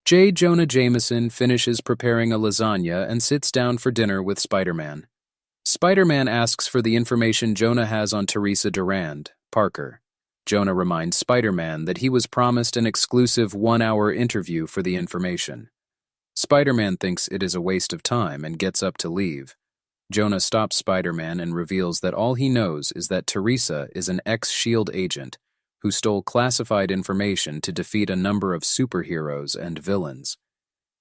Jonah Jameson finishes preparing a lasagna and sits down for dinner with Spider-Man. Spider-Man asks for the information Jonah has on Teresa Durand, Parker. Jonah reminds Spider-Man that he was promised an exclusive 1-hour interview for the information. Spider-Man thinks it is a waste of time and gets up to leave. Jonah stops Spider-Man and reveals that all he knows is that Teresa is an ex-SHIELD agent who stole classified information to defeat a number of superheroes and villains.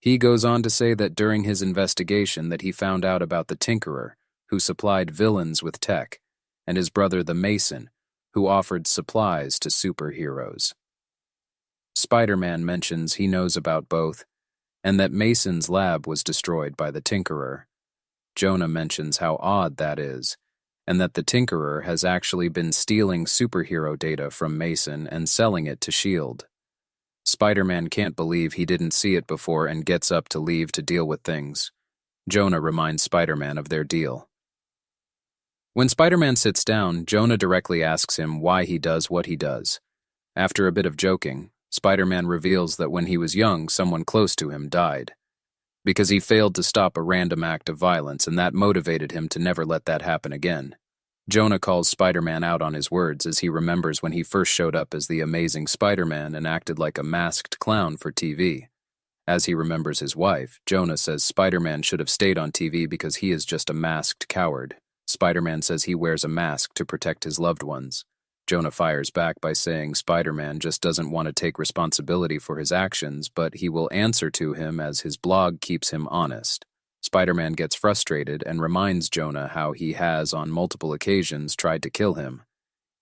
He goes on to say that during his investigation that he found out about the Tinkerer, who supplied villains with tech, and his brother the Mason, who offered supplies to superheroes. Spider-Man mentions he knows about both, and that Mason's lab was destroyed by the Tinkerer. Jonah mentions how odd that is, and that the Tinkerer has actually been stealing superhero data from Mason and selling it to SHIELD. Spider-Man can't believe he didn't see it before and gets up to leave to deal with things. Jonah reminds Spider-Man of their deal. When Spider-Man sits down, Jonah directly asks him why he does what he does. After a bit of joking, Spider-Man reveals that when he was young, someone close to him died, because he failed to stop a random act of violence, and that motivated him to never let that happen again. Jonah calls Spider-Man out on his words as he remembers when he first showed up as the Amazing Spider-Man and acted like a masked clown for TV. As he remembers his wife, Jonah says Spider-Man should have stayed on TV because he is just a masked coward. Spider-Man says he wears a mask to protect his loved ones. Jonah fires back by saying Spider-Man just doesn't want to take responsibility for his actions, but he will answer to him as his blog keeps him honest. Spider-Man gets frustrated and reminds Jonah how he has on multiple occasions tried to kill him.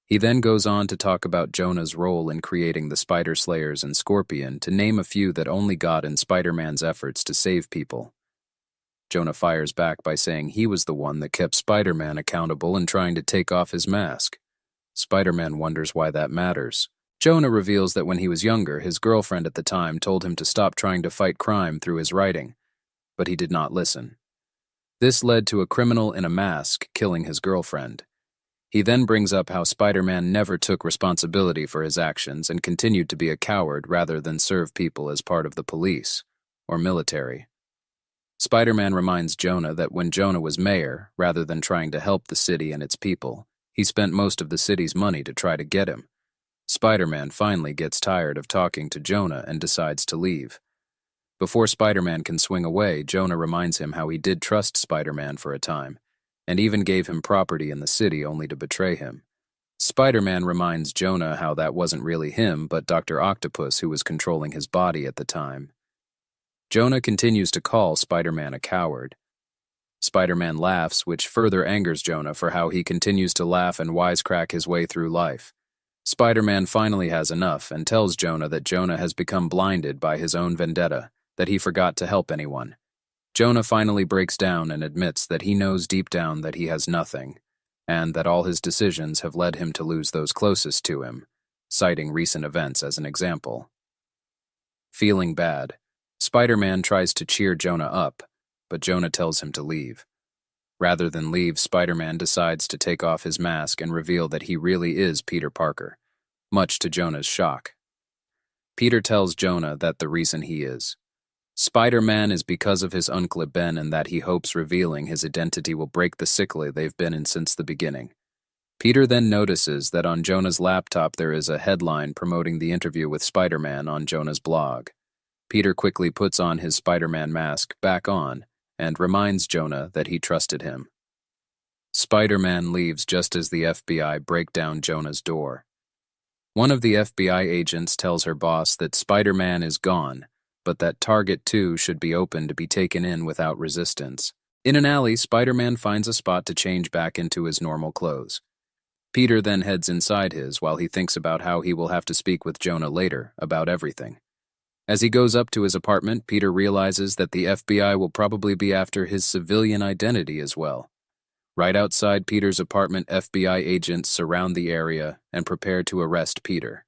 He then goes on to talk about Jonah's role in creating the Spider Slayers and Scorpion, to name a few that only got in Spider-Man's efforts to save people. Jonah fires back by saying he was the one that kept Spider-Man accountable and trying to take off his mask. Spider-Man wonders why that matters. Jonah reveals that when he was younger, his girlfriend at the time told him to stop trying to fight crime through his writing, but he did not listen. This led to a criminal in a mask killing his girlfriend. He then brings up how Spider-Man never took responsibility for his actions and continued to be a coward rather than serve people as part of the police or military. Spider-Man reminds Jonah that when Jonah was mayor, rather than trying to help the city and its people, he spent most of the city's money to try to get him. Spider-Man finally gets tired of talking to Jonah and decides to leave. Before Spider-Man can swing away, Jonah reminds him how he did trust Spider-Man for a time, and even gave him property in the city only to betray him. Spider-Man reminds Jonah how that wasn't really him, but Dr. Octopus who was controlling his body at the time. Jonah continues to call Spider-Man a coward. Spider-Man laughs, which further angers Jonah for how he continues to laugh and wisecrack his way through life. Spider-Man finally has enough and tells Jonah that Jonah has become blinded by his own vendetta, that he forgot to help anyone. Jonah finally breaks down and admits that he knows deep down that he has nothing, and that all his decisions have led him to lose those closest to him, citing recent events as an example. Feeling bad, Spider-Man tries to cheer Jonah up, but Jonah tells him to leave. Rather than leave, Spider-Man decides to take off his mask and reveal that he really is Peter Parker, much to Jonah's shock. Peter tells Jonah that the reason he is Spider-Man is because of his Uncle Ben, and that he hopes revealing his identity will break the cycle they've been in since the beginning. Peter then notices that on Jonah's laptop there is a headline promoting the interview with Spider-Man on Jonah's blog. Peter quickly puts on his Spider-Man mask back on and reminds Jonah that he trusted him. Spider-Man leaves just as the FBI break down Jonah's door. One of the FBI agents tells her boss that Spider-Man is gone, but that Target 2 should be open to be taken in without resistance. In an alley, Spider-Man finds a spot to change back into his normal clothes. Peter then heads inside his while he thinks about how he will have to speak with Jonah later about everything. As he goes up to his apartment, Peter realizes that the FBI will probably be after his civilian identity as well. Right outside Peter's apartment, FBI agents surround the area and prepare to arrest Peter.